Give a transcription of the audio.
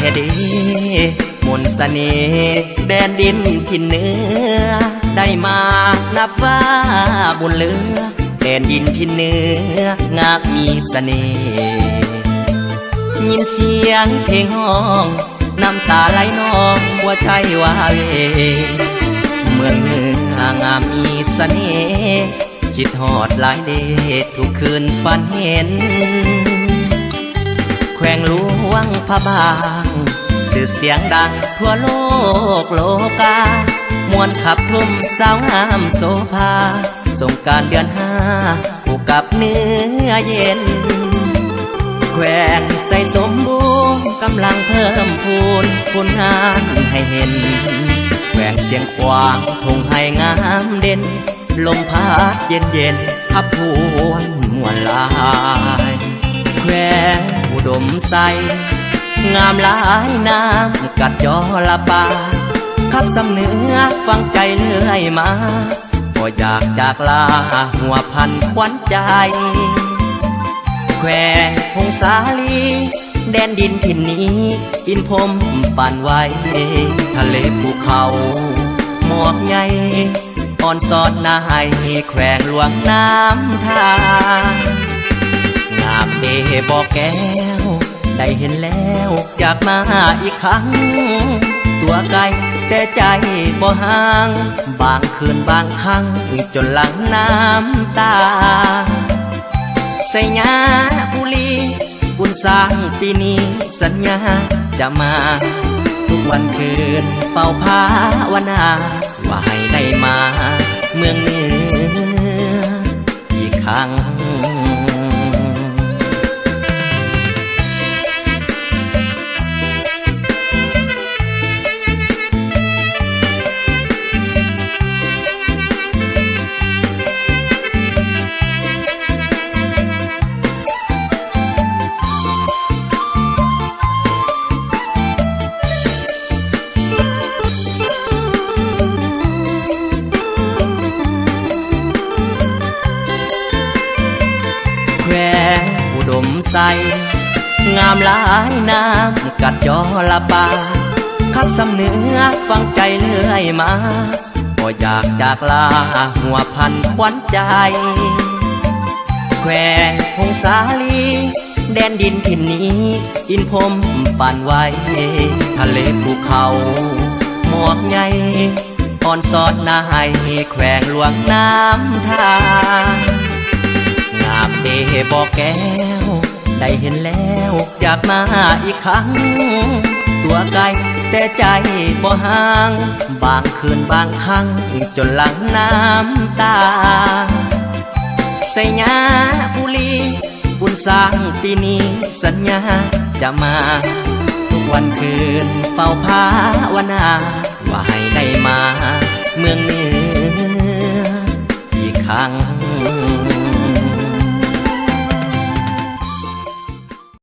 ค่ดีมนต์เสน่ห์แดนดินทินเหนือได้มานับว่าบุญเหลือแดนดินทินเหนืองามมีเสน่ห์ยินเสียงเพลงห้องน้ำตาไหลนองหัวใจว่าเวเมืองเหนืองามมีเสน่ห์คิดฮอดหลายเดชทุกคืนฝันเห็นแขวงหลวงพระบางสื่อเสียงดังทั่วโลกโลกามวนขับทุ่มสาวงามโสภาสงกรานต์เดือนห้าคู่กับเนื้อเย็นแขวงใส่สมบูรณ์กำลังเพิ่มพูนผลงานให้เห็นแขวงเสียงขวางทงให้งามเด่นลมพัดเย็นเย็นพับพวนมวนลายแขวงอุดมใสงามหลายน้ำกัดจอละปาขับสำเนื้อฟังใจเลื่อยมาก็อยากจากลาหัวพันควันใจแขวงพงสาลีแดนดินถิ่นนี้อินพรมป่านไว้ทะเลภูเขาหมอกใหญ่อ่อนสอดนายแขวงหลวงน้ำทางามเดบอกแก้วได้เห็นแล้วอยากมาอีกครั้งตัวไกลแต่ใจบ่ห่างบางคืนบางครั้งจนหลังน้ำตาใส่ยาบุรีบุญสร้างปีนี้สัญญาจะมาทุกวันคืนเป่าภาวนาว่าให้ได้มาเมืองเหนืออีกครั้งใสงามหลายน้ำกัดจอละปาขับสำเนื้อฟังใจเลื่อยมาก็อยากจากลาหัวพันควันใจแขวงพงสาลีแดนดินถิ่นนี้อินพรมป่านไว้ทะเลภูเขาหมอกใหญ่อ่อนสอดนายแขวงหลวงน้ำทางามเดบอกแก้วได้เห็นแล้วอยากมาอีกครั้งตัวไกลแต่ใจบ่ห่างบางคืนบางครั้งจนหลังน้ำตาใส่ยาบุรีบุญสร้างปีนี้สัญญาจะมาทุกวันคืนเฝ้าภาวนาว่าให้ได้มาเมืองเหนืออีกครั้ง